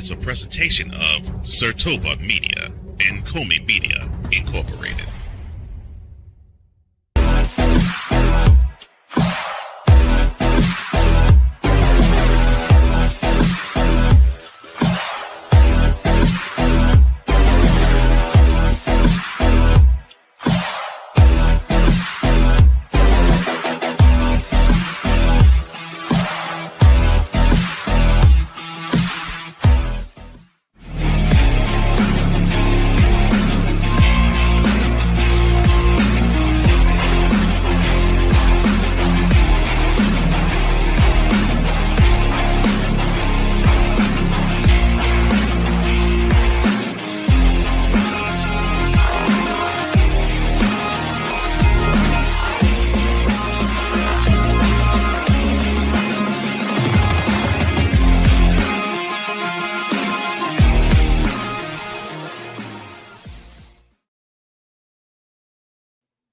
is a presentation of SIRTOBA Media and COMI Media Incorporated.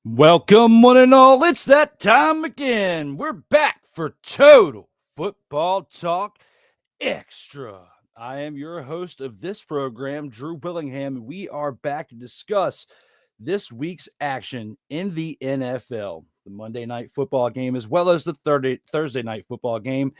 Welcome, one and all. It's that time again. We're back for Total Football Talk Extra. I am your host of this program, Drew Willingham, and we are back to discuss this week's action in the NFL, the Monday night football game, as well as the Thursday night football game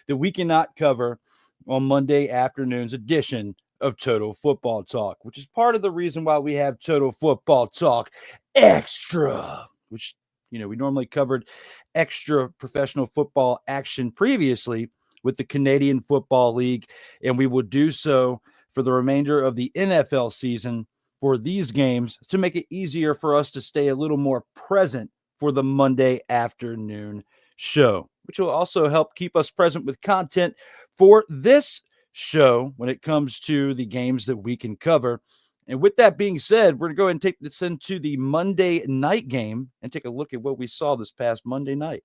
that we cannot cover on Monday afternoon's edition of Total Football Talk, which is part of the reason why we have Total Football Talk Extra, which, we normally covered extra professional football action previously with the Canadian Football League, and we will do so for the remainder of the NFL season for these games to make it easier for us to stay a little more present for the Monday afternoon show, which will also help keep us present with content for this show when it comes to the games that we can cover. And with that being said, we're going to go ahead and take this into the Monday night game and take a look at what we saw this past Monday night.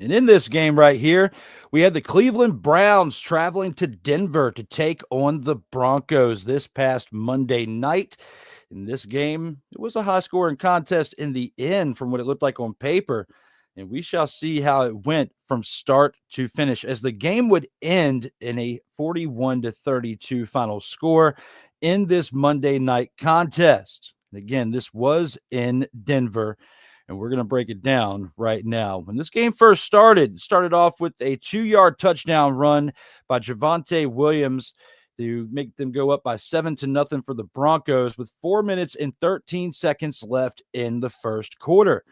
And in this game right here, we had the Cleveland Browns traveling to Denver to take on the Broncos this past Monday night. In this game, it was a high-scoring contest in the end from what it looked like on paper. And we shall see how it went from start to finish as the game would end in a 41-32 final score in this Monday night contest. And again, this was in Denver, and we're going to break it down right now. When this game first started, it started off with a 2-yard touchdown run by Javonte Williams to make them go up by 7-0 for the Broncos with 4 minutes and 13 seconds left in the first quarter.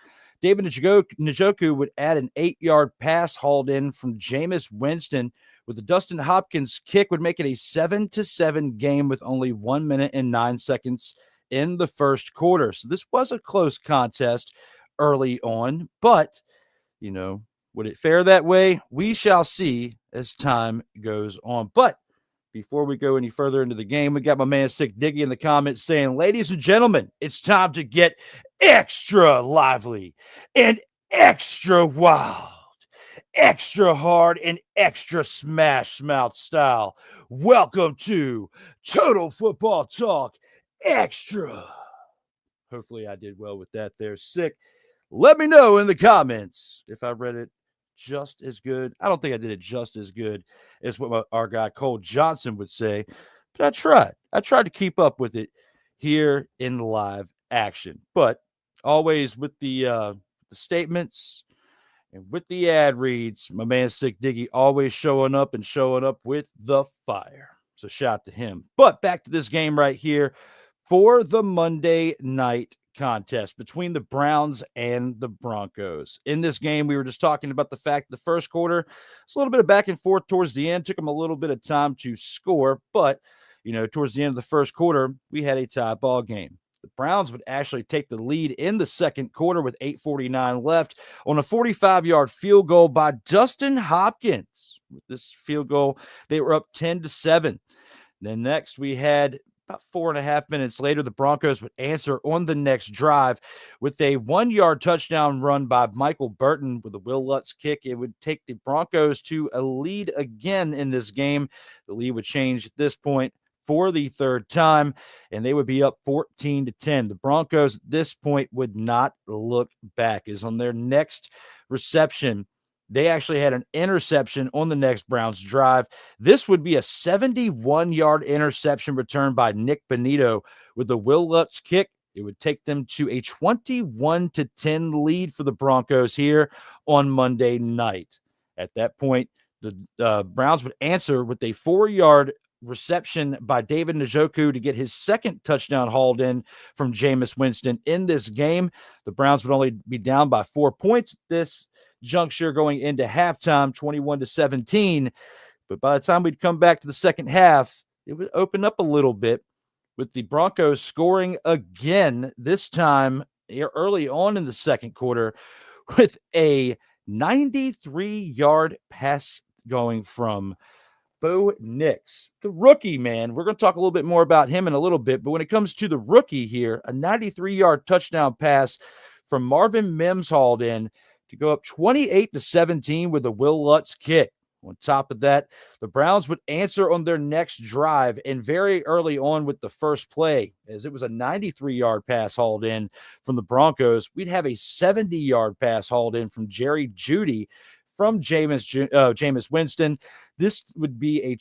David Njoku would add an 8-yard pass hauled in from Jameis Winston with the Dustin Hopkins kick would make it a 7-7 game with only 1 minute and 9 seconds in the first quarter. So this was a close contest early on, but, would it fare that way? We shall see as time goes on. But before we go any further into the game, we got my man Sick Diggy in the comments saying, ladies and gentlemen, it's time to get extra lively and extra wild, extra hard and extra smash mouth style. Welcome to Total Football Talk Extra. Hopefully I did well with that there, Sick. Let me know in the comments if I read it just as good. I don't think I did it just as good as what our guy Cole Johnson would say, but I tried. I tried to keep up with it here in live action, but always with the statements and with the ad reads, my man Sick Diggy always showing up with the fire. So shout out to him. But back to this game right here for the Monday night contest between the Browns and the Broncos. In this game, we were just talking about the fact the first quarter, it's a little bit of back and forth towards the end. Took them a little bit of time to score, but, towards the end of the first quarter, we had a tie ball game. The Browns would actually take the lead in the second quarter with 8:49 left on a 45-yard field goal by Dustin Hopkins. With this field goal, they were up 10-7. Then next we had about 4.5 minutes later, the Broncos would answer on the next drive with a 1-yard touchdown run by Michael Burton with a Will Lutz kick. It would take the Broncos to a lead again in this game. The lead would change at this point for the third time, and they would be up 14-10. The Broncos at this point would not look back, as on their next reception, They actually had an interception on the next Browns drive. This would be a 71-yard interception return by Nick Bonito with the Will Lutz kick. It would take them to a 21-10 lead for the Broncos here on Monday night. At that point, the Browns would answer with a 4-yard reception by David Njoku to get his second touchdown hauled in from Jameis Winston in this game. The Browns would only be down by 4 points at this juncture going into halftime, 21-17. But by the time we'd come back to the second half, it would open up a little bit with the Broncos scoring again, this time early on in the second quarter with a 93-yard pass going from Bo Nix, the rookie, man. We're going to talk a little bit more about him in a little bit, but when it comes to the rookie here, a 93-yard touchdown pass from Marvin Mims hauled in to go up 28-17 with a Will Lutz kick. On top of that, the Browns would answer on their next drive, and very early on with the first play, as it was a 93-yard pass hauled in from the Broncos, we'd have a 70-yard pass hauled in from Jerry Jeudy from Jameis Winston. This would be a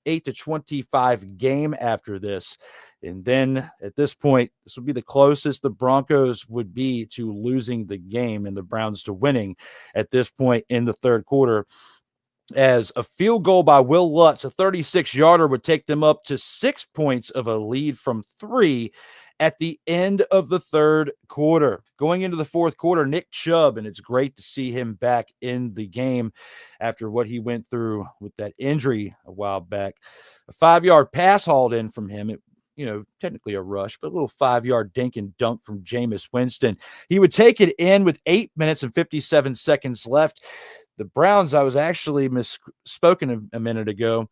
28-25 game after this. And then at this point, this would be the closest the Broncos would be to losing the game and the Browns to winning at this point in the third quarter, as a field goal by Will Lutz, a 36-yarder, would take them up to 6 points of a lead from 3 at the end of the third quarter. Going into the fourth quarter, Nick Chubb, and it's great to see him back in the game after what he went through with that injury a while back. A 5-yard pass hauled in from him. Technically a rush, but a little 5-yard dink and dunk from Jameis Winston. He would take it in with 8 minutes and 57 seconds left. The Browns, I was actually misspoken a minute ago,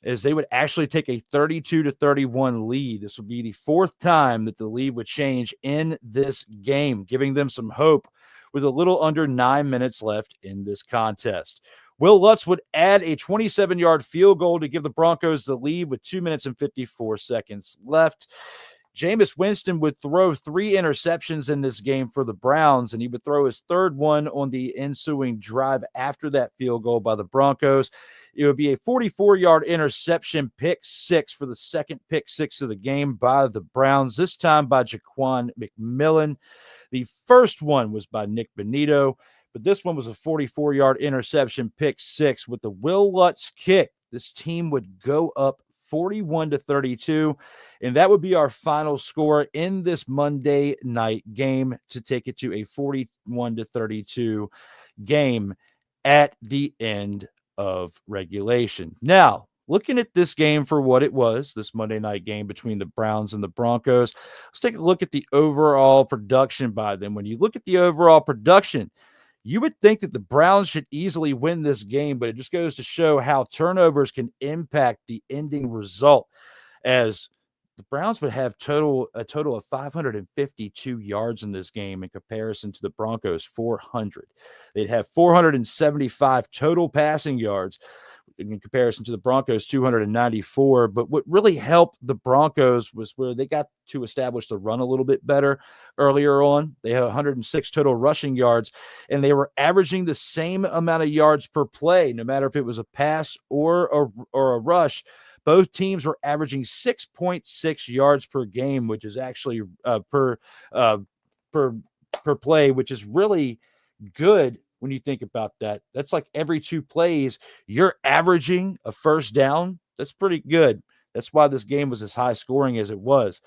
as they would actually take a 32-31 lead. This would be the fourth time that the lead would change in this game, giving them some hope with a little under 9 minutes left in this contest. Will Lutz would add a 27-yard field goal to give the Broncos the lead with 2 minutes and 54 seconds left. Jameis Winston would throw 3 interceptions in this game for the Browns, and he would throw his third one on the ensuing drive after that field goal by the Broncos. It would be a 44-yard interception, pick 6 for the second pick 6 of the game by the Browns, this time by Jaquan McMillan. The first one was by Nick Bonito, but this one was a 44-yard interception, pick 6 with the Will Lutz kick. This team would go up 41-32, and that would be our final score in this Monday night game to take it to a 41-32 game at the end of regulation. Now, looking at this game for what it was, this Monday night game between the Browns and the Broncos, let's take a look at the overall production by them. When you look at the overall production, you would think that the Browns should easily win this game, but it just goes to show how turnovers can impact the ending result, as the Browns would have a total of 552 yards in this game in comparison to the Broncos' 400. They'd have 475 total passing yards in comparison to the Broncos' 294. But what really helped the Broncos was where they got to establish the run a little bit better earlier on. They had 106 total rushing yards, and they were averaging the same amount of yards per play, no matter if it was a pass or a rush. Both teams were averaging 6.6 yards per game, which is actually per play, which is really good when you think about that. That's like every 2 plays, you're averaging a first down. That's pretty good. That's why this game was as high scoring as it was.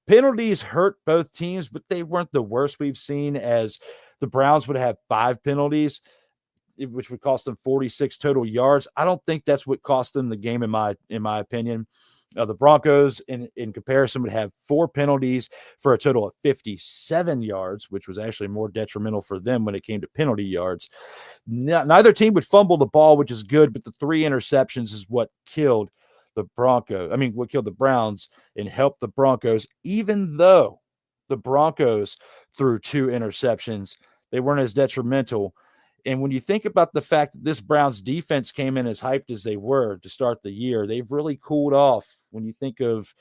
Penalties hurt both teams, but they weren't the worst we've seen, as the Browns would have 5 penalties, which would cost them 46 total yards. I don't think that's what cost them the game, in my opinion. The Broncos, in comparison, would have 4 penalties for a total of 57 yards, which was actually more detrimental for them when it came to penalty yards. Neither team would fumble the ball, which is good, but the 3 interceptions is what killed the what killed the Browns and helped the Broncos, even though the Broncos threw 2 interceptions. They weren't as detrimental. And when you think about the fact that this Browns defense came in as hyped as they were to start the year, they've really cooled off when you think of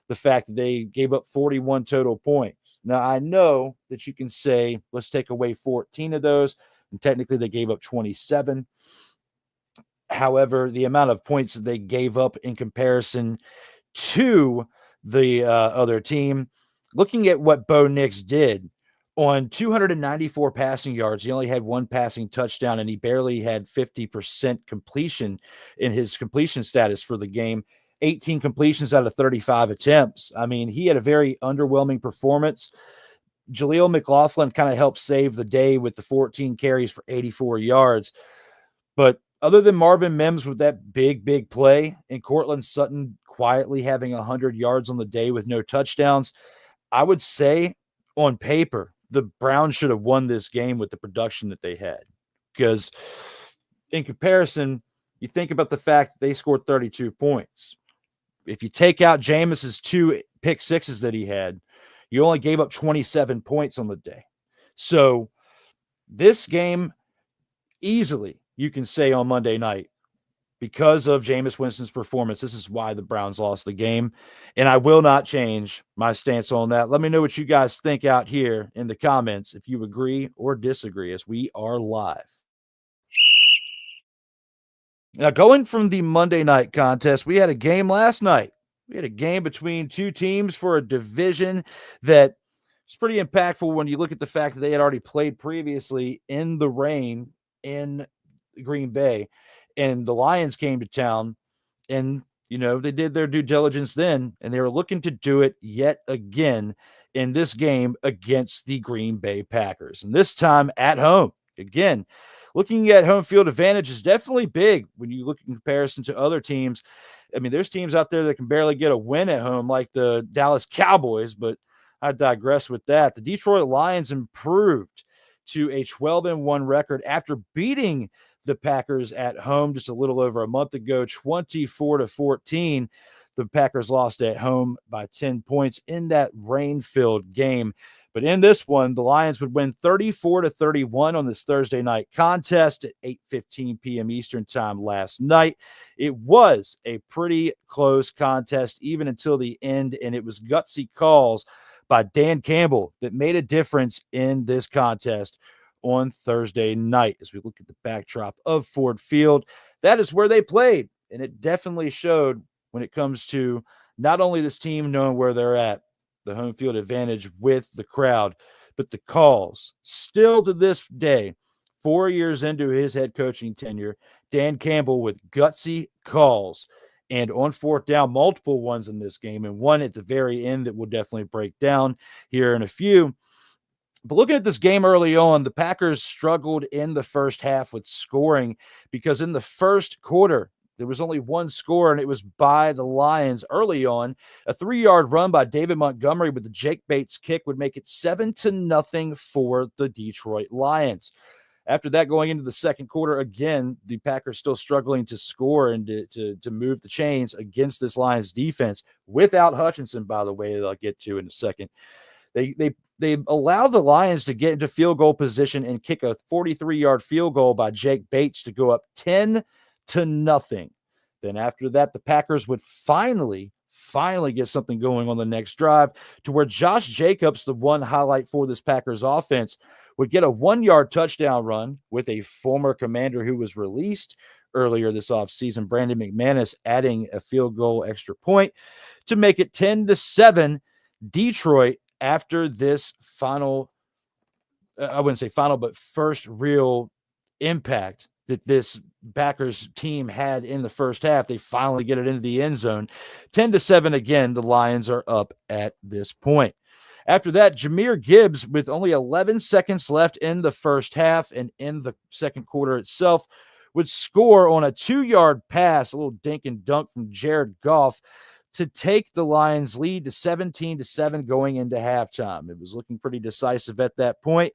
the fact that they gave up 41 total points. Now, I know that you can say, let's take away 14 of those, and technically they gave up 27. However, the amount of points that they gave up in comparison to the other team, looking at what Bo Nix did on 294 passing yards, he only had one passing touchdown, and he barely had 50% completion in his completion status for the game. 18 completions out of 35 attempts. I mean, he had a very underwhelming performance. Jaleel McLaughlin kind of helped save the day with the 14 carries for 84 yards. But other than Marvin Mims with that big play and Cortland Sutton quietly having 100 yards on the day with no touchdowns, I would say on paper, the Browns should have won this game with the production that they had. Because in comparison, you think about the fact that they scored 32 points. If you take out Jameis's 2 pick sixes that he had, you only gave up 27 points on the day. So this game, easily, you can say on Monday night, because of Jameis Winston's performance, this is why the Browns lost the game. And I will not change my stance on that. Let me know what you guys think out here in the comments, if you agree or disagree, as we are live. Now, going from the Monday night contest, we had a game last night. We had a game between two teams for a division that is pretty impactful when you look at the fact that they had already played previously in the rain in Green Bay, and the Lions came to town, and they did their due diligence then, and they were looking to do it yet again in this game against the Green Bay Packers, and this time at home. Again, looking at home field advantage is definitely big when you look in comparison to other teams. I mean, there's teams out there that can barely get a win at home, like the Dallas Cowboys, but I digress with that. The Detroit Lions improved to a 12-1 record after beating the Packers at home just a little over a month ago, 24-14. The Packers lost at home by 10 points in that rain-filled game. But in this one, the Lions would win 34-31 on this Thursday night contest at 8:15 p.m. Eastern time last night. It was a pretty close contest even until the end, and it was gutsy calls by Dan Campbell that made a difference in this contest on Thursday night. As we look at the backdrop of Ford Field, that is where they played, and it definitely showed when it comes to not only this team knowing where they're at, the home field advantage with the crowd, but the calls. Still to this day, 4 years into his head coaching tenure, Dan Campbell with gutsy calls, and on fourth down, multiple ones in this game, and one at the very end that we'll definitely break down here in a few. But looking at this game early on, the Packers struggled in the first half with scoring, because in the first quarter, there was only one score, and it was by the Lions early on. A 3-yard run by David Montgomery with the Jake Bates kick would make it 7-0 for the Detroit Lions. After that, going into the second quarter, again, the Packers still struggling to score and to move the chains against this Lions defense without Hutchinson, by the way, that I'll get to in a second. They allow the Lions to get into field goal position and kick a 43-yard field goal by Jake Bates to go up 10-0. Then after that, the Packers would finally get something going on the next drive, to where Josh Jacobs, the one highlight for this Packers offense, would get a 1-yard touchdown run with a former Commander who was released earlier this offseason, Brandon McManus, adding a field goal extra point to make it 10-7 Detroit after this final, I wouldn't say final, but first real impact that this Packers team had in the first half. They finally get it into the end zone. 10-7 again, the Lions are up at this point. After that, Jahmyr Gibbs, with only 11 seconds left in the first half and in the second quarter itself, would score on a 2-yard pass, a little dink and dunk from Jared Goff, to take the Lions' lead to 17-7 going into halftime. It was looking pretty decisive at that point,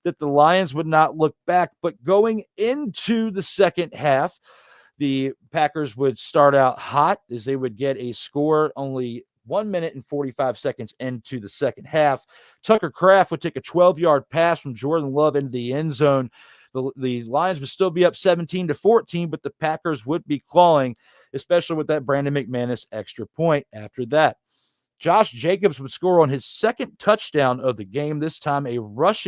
that the Lions would not look back. But going into the second half, the Packers would start out hot, as they would get a score only 1 minute and 45 seconds into the second half. Tucker Kraft would take a 12-yard pass from Jordan Love into the end zone. The Lions would still be up 17-14, but the Packers would be clawing, especially with that Brandon McManus extra point after that. Josh Jacobs would score on his second touchdown of the game, this time it was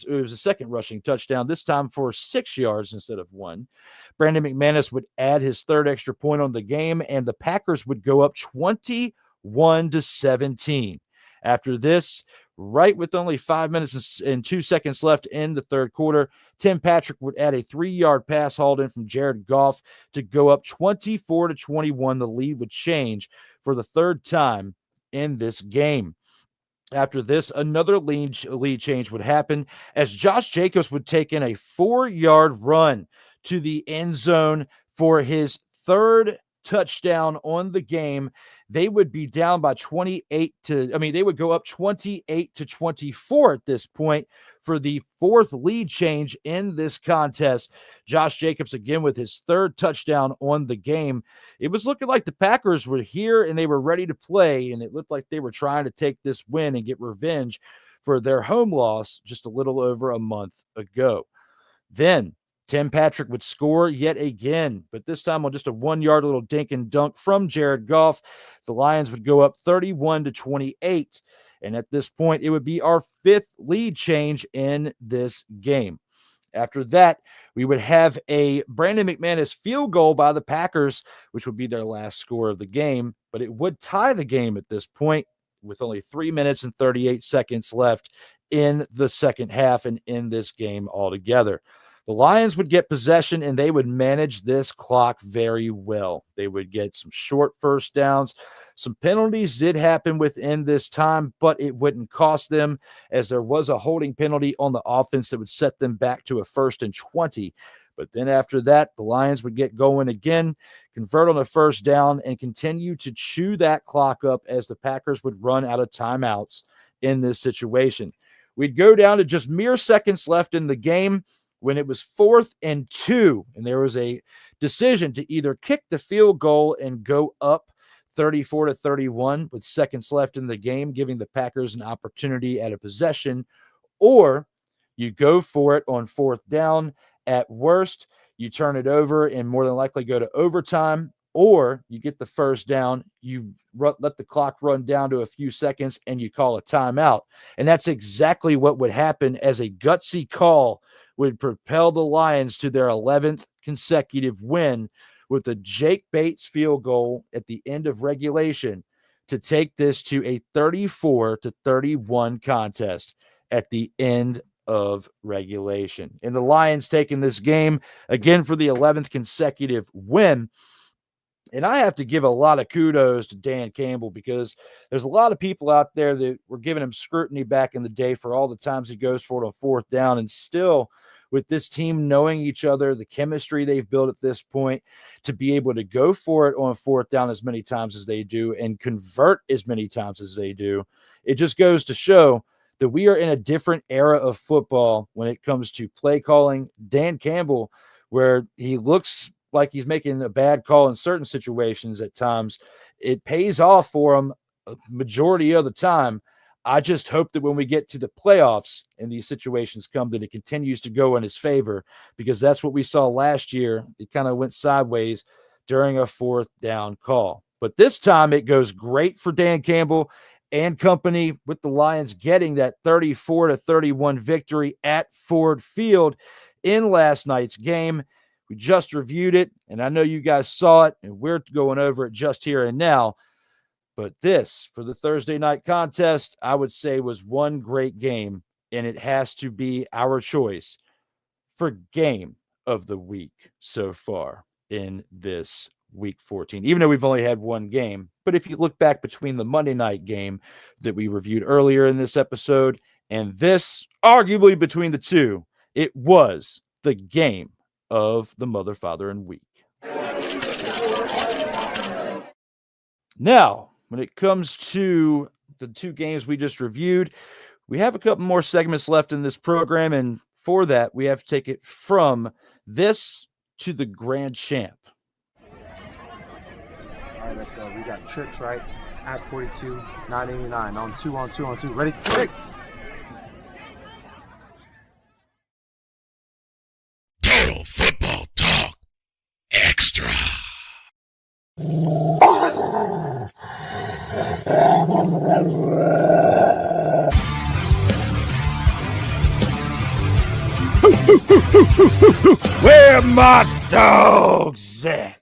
a second rushing touchdown, this time for 6 yards instead of 1. Brandon McManus would add his third extra point on the game, and the Packers would go up 21-17. After this, right with only 5 minutes and 2 seconds left in the third quarter, Tim Patrick would add a 3-yard pass hauled in from Jared Goff to go up 24-21. The lead would change for the third time in this game. After this, another lead change would happen as Josh Jacobs would take in a 4-yard run to the end zone for his third touchdown on the game. They would be down by they would go up 28-24 at this point for the fourth lead change in this contest. Josh Jacobs again with his third touchdown on the game. It was looking like the Packers were here and they were ready to play, and it looked like they were trying to take this win and get revenge for their home loss just a little over a month ago. Then Tim Patrick would score yet again, but this time on just a 1-yard little dink and dunk from Jared Goff. The Lions would go up 31-28. And at this point, it would be our fifth lead change in this game. After that, we would have a Brandon McManus field goal by the Packers, which would be their last score of the game, but it would tie the game at this point with only 3 minutes and 38 seconds left in the second half and in this game altogether. The Lions would get possession, and they would manage this clock very well. They would get some short first downs. Some penalties did happen within this time, but it wouldn't cost them, as there was a holding penalty on the offense that would set them back to a 1st and 20. But then after that, the Lions would get going again, convert on a first down, and continue to chew that clock up as the Packers would run out of timeouts in this situation. We'd go down to just mere seconds left in the game when it was 4th and 2, and there was a decision to either kick the field goal and go up 34-31 with seconds left in the game, giving the Packers an opportunity at a possession, or you go for it on 4th down. At worst, you turn it over and more than likely go to overtime, or you get the first down, you let the clock run down to a few seconds, and you call a timeout. And that's exactly what would happen, as a gutsy call would propel the Lions to their 11th consecutive win with a Jake Bates field goal at the end of regulation to take this to a 34-31 contest at the end of regulation. And the Lions taking this game again for the 11th consecutive win. And I have to give a lot of kudos to Dan Campbell, because there's a lot of people out there that were giving him scrutiny back in the day for all the times he goes for it on 4th down. And still, with this team knowing each other, the chemistry they've built at this point, to be able to go for it on 4th down as many times as they do and convert as many times as they do, it just goes to show that we are in a different era of football when it comes to play calling. Dan Campbell, where he looks like he's making a bad call in certain situations at times, it pays off for him a majority of the time. I just hope that when we get to the playoffs and these situations come, that it continues to go in his favor, because that's what we saw last year. It kind of went sideways during a 4th down call. But this time it goes great for Dan Campbell and company, with the Lions getting that 34-31 victory at Ford Field in last night's game. We just reviewed it, and I know you guys saw it, and we're going over it just here and now. But this, for the Thursday night contest, I would say was one great game, and it has to be our choice for game of the week so far in this week 14, even though we've only had one game. But if you look back between the Monday night game that we reviewed earlier in this episode and this, arguably between the two, it was the game of the mother, father, and week. Now, when it comes to the two games we just reviewed, we have a couple more segments left in this program, and for that, we have to take it from this to the grand champ. All right, let's go. We got trips, right? At 42, 989. On two. Ready? Quick! Total Football Talk XTRA. Where my dogs at?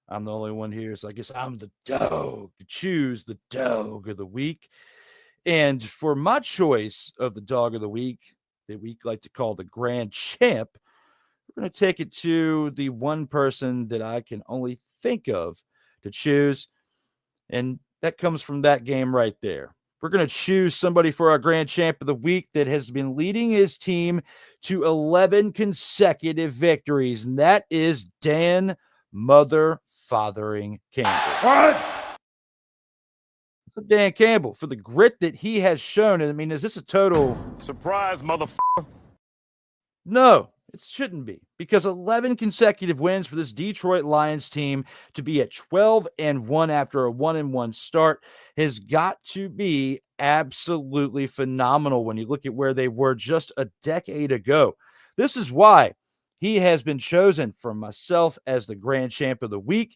I'm the only one here, so I guess I'm the dog to choose the dog of the week. And for my choice of the dog of the week, that we like to call the grand champ, we're going to take it to the one person that I can only think of to choose. And that comes from that game right there. We're going to choose somebody for our grand champ of the week that has been leading his team to 11 consecutive victories. And that is Dan Mother-Fathering Campbell. What? So Dan Campbell, for the grit that he has shown. I mean, is this a total Surprise, motherfucker. No, it shouldn't be, because 11 consecutive wins for this Detroit Lions team to be at 12-1 after a 1-1 start has got to be absolutely phenomenal when you look at where they were just a decade ago. This is why he has been chosen for myself as the grand champ of the week.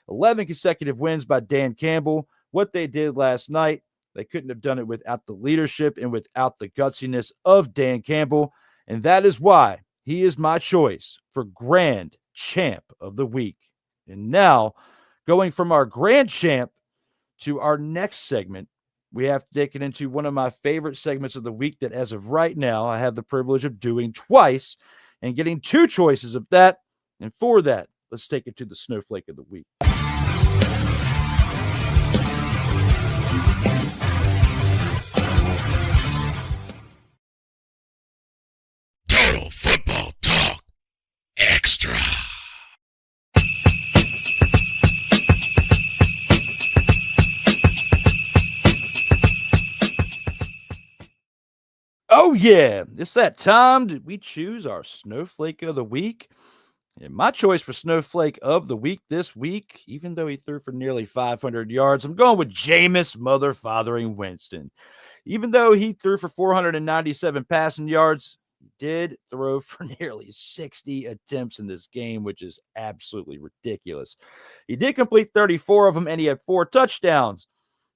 11 consecutive wins by Dan Campbell. What they did last night, they couldn't have done it without the leadership and without the gutsiness of Dan Campbell. And that is why he is my choice for grand champ of the week. And now, going from our grand champ to our next segment, we have to take it into one of my favorite segments of the week that, as of right now, I have the privilege of doing twice and getting two choices of that. And for that, let's take it to the Snowflake of the week. Total Football Talk Extra. Oh, yeah. It's that time that we choose our Snowflake of the week. And my choice for Snowflake of the week this week, even though he threw for nearly 500 yards, I'm going with Jameis Mother-Fathering Winston. Even though he threw for 497 passing yards, he did throw for nearly 60 attempts in this game, which is absolutely ridiculous. He did complete 34 of them, and he had 4 touchdowns.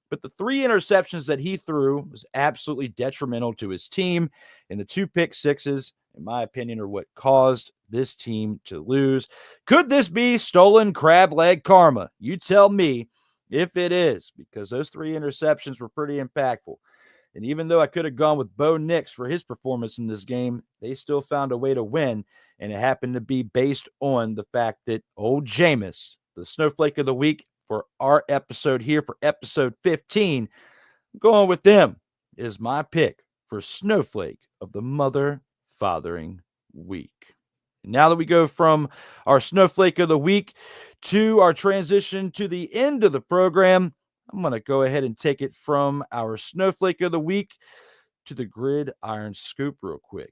But the 3 interceptions that he threw was absolutely detrimental to his team. And the 2 pick sixes, in my opinion, are what caused this team to lose. Could this be stolen crab leg karma? You tell me if it is, because those 3 interceptions were pretty impactful. And even though I could have gone with Bo Nix for his performance in this game, they still found a way to win. And it happened to be based on the fact that old Jameis, the Snowflake of the week, for our episode here for episode 15, going with them is my pick for Snowflake of the Mother-Fathering Week. Now that we go from our Snowflake of the Week to our transition to the end of the program, I'm going to go ahead and take it from our Snowflake of the Week to the Gridiron Scoop real quick.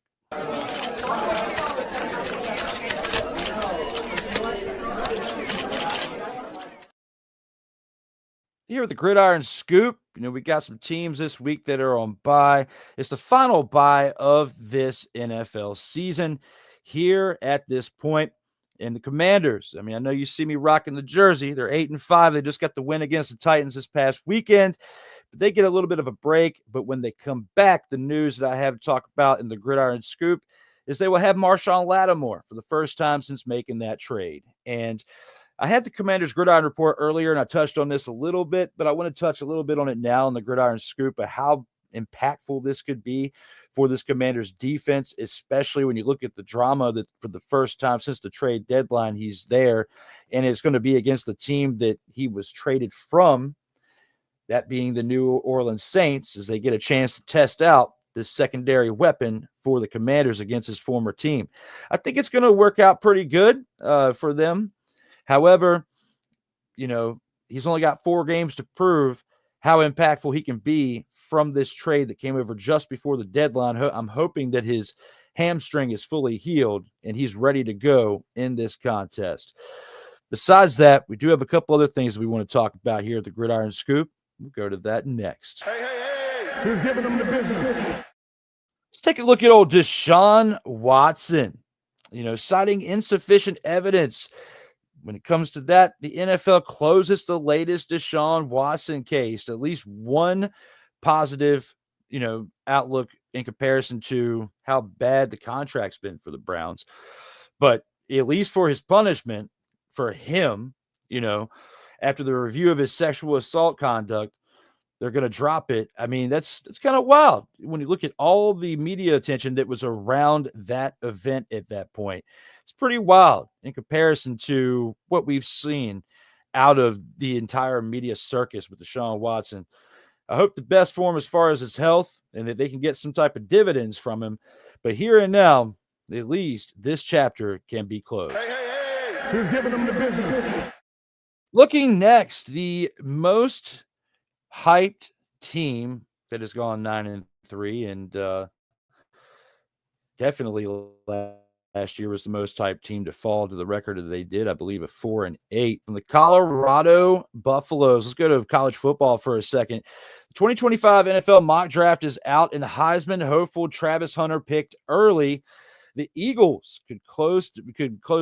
Here at the Gridiron Scoop, we got some teams this week that are on bye. It's the final bye of this NFL season here at this point. And the Commanders, I know you see me rocking the jersey. They're 8-5. They just got the win against the Titans this past weekend. But they get a little bit of a break. But when they come back, the news that I have to talk about in the Gridiron Scoop is they will have Marshawn Lattimore for the first time since making that trade. And I had the Commanders Gridiron Report earlier, and I touched on this a little bit, but I want to touch a little bit on it now in the Gridiron Scoop of how impactful this could be for this Commanders defense, especially when you look at the drama that for the first time since the trade deadline, he's there, and it's going to be against the team that he was traded from, that being the New Orleans Saints, as they get a chance to test out this secondary weapon for the Commanders against his former team. I think it's going to work out pretty good for them. However, he's only got 4 games to prove how impactful he can be from this trade that came over just before the deadline. I'm hoping that his hamstring is fully healed and he's ready to go in this contest. Besides that, we do have a couple other things we want to talk about here at the Gridiron Scoop. We'll go to that next. Hey. Who's giving them the business? Let's take a look at old Deshaun Watson, citing insufficient evidence when it comes to that, the NFL closes the latest Deshaun Watson case. At least one positive, outlook in comparison to how bad the contract's been for the Browns. But at least for his punishment, for him, after the review of his sexual assault conduct, they're going to drop it. I mean, that's kind of wild when you look at all the media attention that was around that event at that point. It's pretty wild in comparison to what we've seen out of the entire media circus with Deshaun Watson. I hope the best for him as far as his health and that they can get some type of dividends from him. But here and now, at least this chapter can be closed. Hey. Who's giving them the business? Looking next, the most hyped team that has gone 9-3 and definitely last year was the most hyped team to fall to the record that they did, I believe, of 4-8 from the Colorado Buffaloes. Let's go to college football for a second. The 2025 NFL mock draft is out, and Heisman hopeful Travis Hunter picked early. The Eagles could close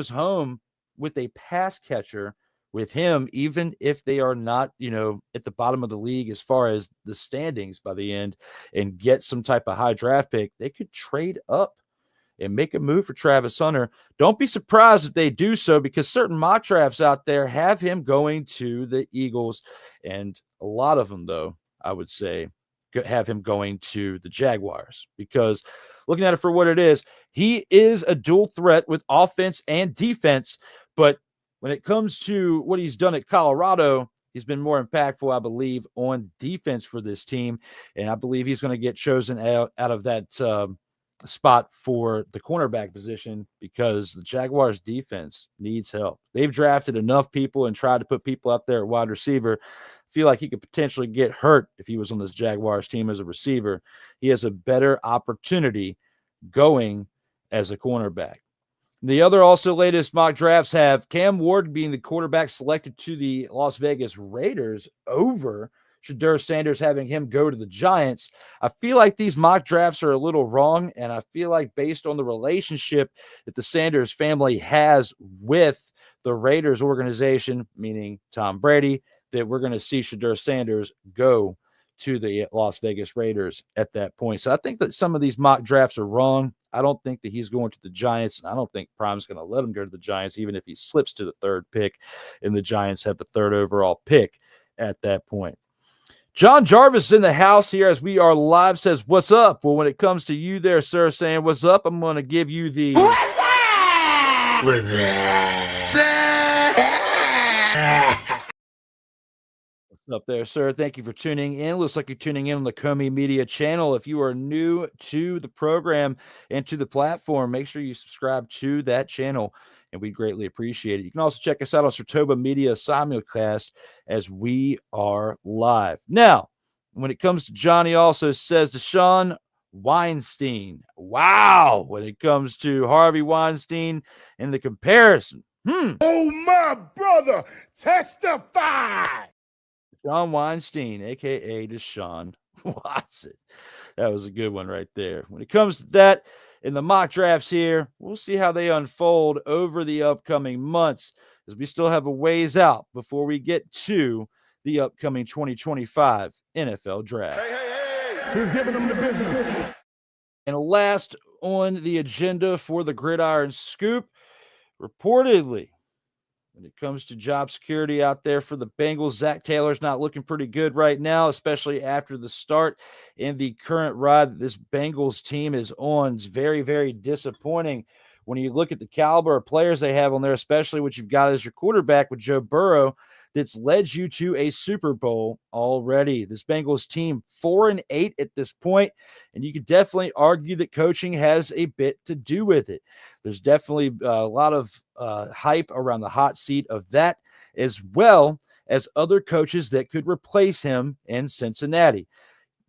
home with a pass catcher with him, even if they are not, at the bottom of the league as far as the standings by the end, and get some type of high draft pick. They could trade up and make a move for Travis Hunter. Don't be surprised if they do so, because certain mock drafts out there have him going to the Eagles, and a lot of them, though, I would say, have him going to the Jaguars, because looking at it for what it is, he is a dual threat with offense and defense, but when it comes to what he's done at Colorado, he's been more impactful, I believe, on defense for this team. And I believe he's going to get chosen out of that spot for the cornerback position, because the Jaguars defense needs help. They've drafted enough people and tried to put people out there at wide receiver. I feel like he could potentially get hurt if he was on this Jaguars team as a receiver. He has a better opportunity going as a cornerback. The other also latest mock drafts have Cam Ward being the quarterback selected to the Las Vegas Raiders over Shedeur Sanders, having him go to the Giants. I feel like these mock drafts are a little wrong, and I feel like based on the relationship that the Sanders family has with the Raiders organization, meaning Tom Brady, that we're going to see Shedeur Sanders go to the Las Vegas Raiders at that point. So I think that some of these mock drafts are wrong. I don't think that he's going to the Giants, and I don't think Prime's going to let him go to the Giants, even if he slips to the third pick and the Giants have the third overall pick at that point. John Jarvis in the house here as we are live, says, "What's up?" Well, when it comes to you there, sir, saying what's up, I'm going to give you the What's up? What's up there, sir. Thank you for tuning in. Looks like you're tuning in on the COMI Media channel. If you are new to the program and to the platform, make sure you subscribe to that channel, and we greatly appreciate it. You can also check us out on SIRTOBA Media simulcast as we are live. Now, when it comes to Johnny, also says Deshaun Weinstein. Wow. When it comes to Harvey Weinstein and the comparison. Oh, my brother, testify. Deshaun Weinstein, a.k.a. Deshaun Watson. That was a good one right there. When it comes to that, in the mock drafts here, we'll see how they unfold over the upcoming months, as we still have a ways out before we get to the upcoming 2025 NFL Draft. Hey. Who's giving them the business? And last on the agenda for the Gridiron Scoop, reportedly, when it comes to job security out there for the Bengals, Zach Taylor's not looking pretty good right now, especially after the start and the current ride that this Bengals team is on. It's very, very disappointing when you look at the caliber of players they have on there, especially what you've got as your quarterback with Joe Burrow, that's led you to a Super Bowl already. This Bengals team 4-8 at this point, and you could definitely argue that coaching has a bit to do with it. There's definitely a lot of hype around the hot seat of that, as well as other coaches that could replace him in Cincinnati.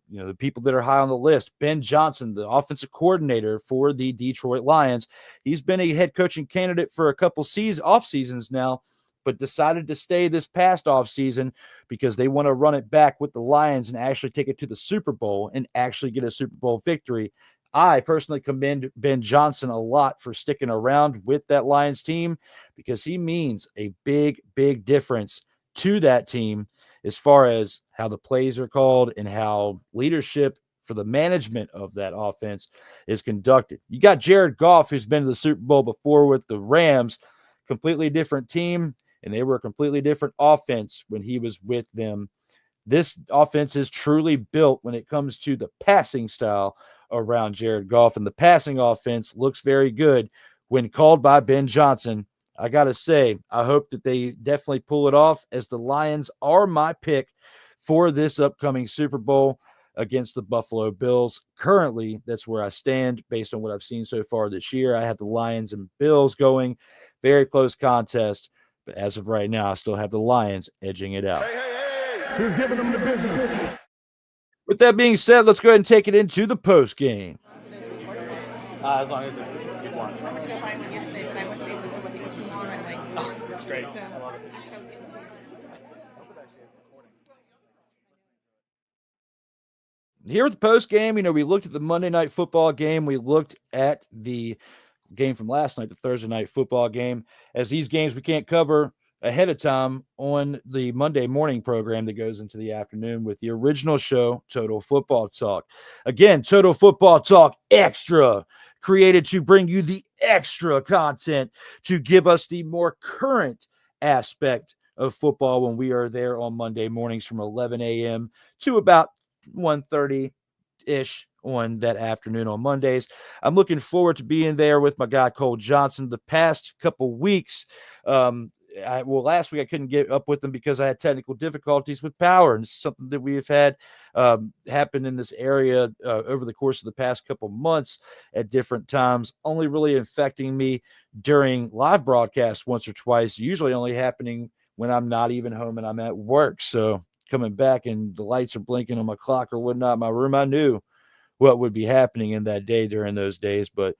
You know, the people that are high on the list, Ben Johnson, the offensive coordinator for the Detroit Lions. He's been a head coaching candidate for a couple off seasons now, but decided to stay this past offseason because they want to run it back with the Lions and actually take it to the Super Bowl and actually get a Super Bowl victory. I personally commend Ben Johnson a lot for sticking around with that Lions team because he means a big, big difference to that team as far as how the plays are called and how leadership for the management of that offense is conducted. You got Jared Goff, who's been to the Super Bowl before with the Rams, completely different team, and they were a completely different offense when he was with them. This offense is truly built when it comes to the passing style around Jared Goff, and the passing offense looks very good when called by Ben Johnson. I got to say, I hope that they definitely pull it off, as the Lions are my pick for this upcoming Super Bowl against the Buffalo Bills. Currently, that's where I stand based on what I've seen so far this year. I have the Lions and Bills going. Very close contest, but as of right now, I still have the Lions edging it out. Hey, who's giving them the business? With that being said, let's go ahead and take it into the post game. As long as it's one. That's great. I love it. Here with the post game, we looked at the Monday Night Football game. We looked at the game from last night, the Thursday Night Football game. As these games we can't cover ahead of time on the Monday morning program that goes into the afternoon with the original show, Total Football Talk. Again, Total Football Talk Extra, created to bring you the extra content to give us the more current aspect of football when we are there on Monday mornings from 11 a.m. to about 1:30-ish on that afternoon on Mondays. I'm looking forward to being there with my guy Cole Johnson. The past couple weeks, last week I couldn't get up with them because I had technical difficulties with power, and it's something that we have had happen in this area over the course of the past couple months at different times, only really affecting me during live broadcasts once or twice, usually only happening when I'm not even home and I'm at work. So coming back and the lights are blinking on my clock or whatnot in my room, I knew what would be happening in that day during those days. But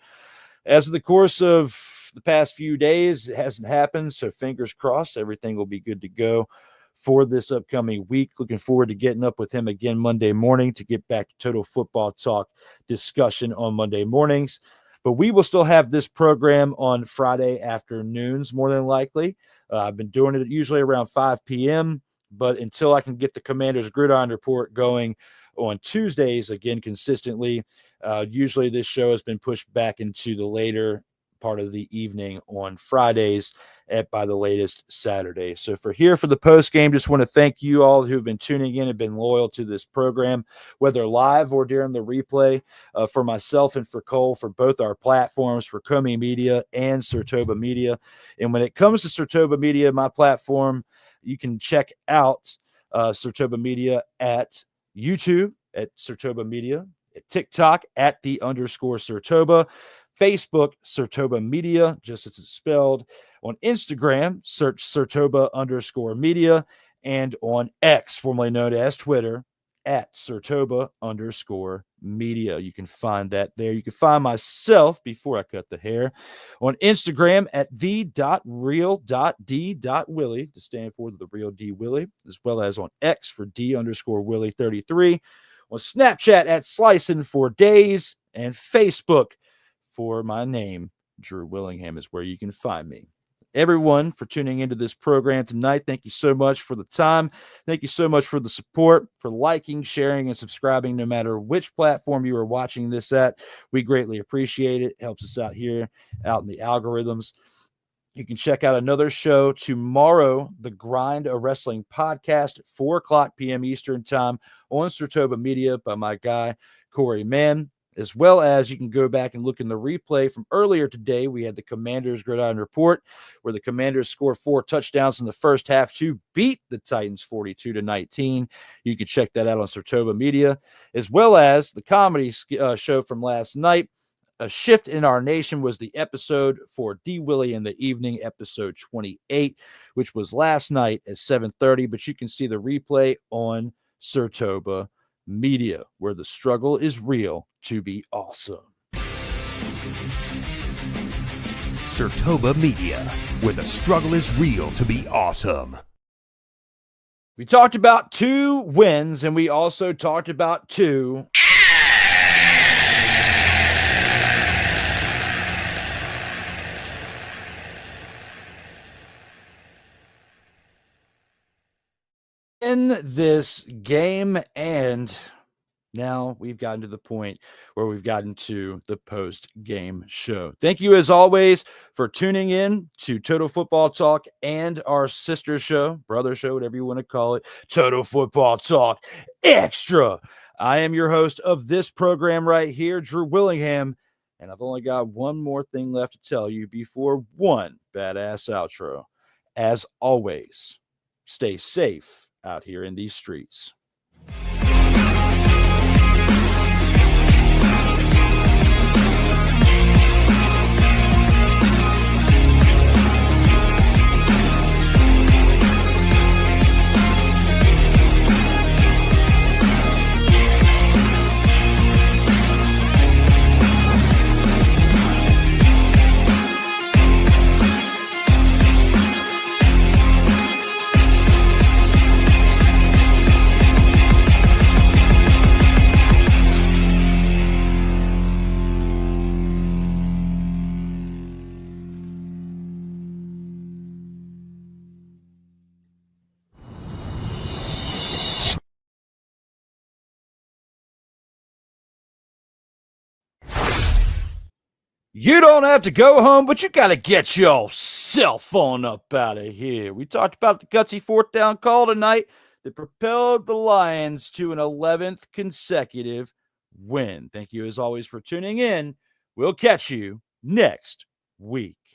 as of the course of the past few days, it hasn't happened. So fingers crossed, everything will be good to go for this upcoming week. Looking forward to getting up with him again Monday morning to get back to Total Football Talk discussion on Monday mornings. But we will still have this program on Friday afternoons, more than likely. I've been doing it usually around 5 p.m., but until I can get the Commander's Gridiron Report going on Tuesdays again consistently, usually this show has been pushed back into the later part of the evening on Fridays by the latest Saturday. So for the post game, just want to thank you all who've been tuning in and been loyal to this program, whether live or during the replay, for myself and for Cole, for both our platforms, for COMI Media and SIRTOBA Media. And when it comes to SIRTOBA Media, my platform, you can check out SIRTOBA Media at YouTube at SIRTOBA Media, at TikTok at @_SIRTOBA, Facebook, SIRTOBA Media, just as it's spelled. On Instagram, search SIRTOBA_media, and on X, formerly known as Twitter, at SIRTOBA_media. You can find that there. You can find myself, before I cut the hair, on Instagram at the.real.d.willy, to stand for the real D Willy, as well as on X for D_Willy33, on Snapchat at Slicin4Days, and Facebook for my name, Drew Willingham, is where you can find me. Everyone for tuning into this program tonight, thank you so much for the time. Thank you so much for the support, for liking, sharing, and subscribing, no matter which platform you are watching this at. We greatly appreciate it. It helps us out here, out in the algorithms. You can check out another show tomorrow, the Grind a Wrestling Podcast, 4:00 p.m. Eastern Time on SIRTOBA Media by my guy, Corey Mann. As well as you can go back and look in the replay from earlier today. We had the Commanders Gridiron Report, where the Commanders scored 4 touchdowns in the first half to beat the Titans 42-19. You can check that out on SIRTOBA Media, as well as the comedy show from last night. A Shift in Our Nation was the episode for D Willy in the evening, episode 28, which was last night at 7:30. But you can see the replay on SIRTOBA Media, where the struggle is real to be awesome. SIRTOBA Media, where the struggle is real to be awesome. We talked about 2 wins, and we also talked about 2 in this game, and now we've gotten to the point where we've gotten to the post-game show. Thank you, as always, for tuning in to Total Football Talk and our sister show, brother show, whatever you want to call it, Total Football Talk Extra. I am your host of this program right here, Drew Willingham, and I've only got one more thing left to tell you before one badass outro. As always, stay safe out here in these streets. You don't have to go home, but you got to get your cell phone up out of here. We talked about the gutsy fourth down call tonight that propelled the Lions to an 11th consecutive win. Thank you, as always, for tuning in. We'll catch you next week.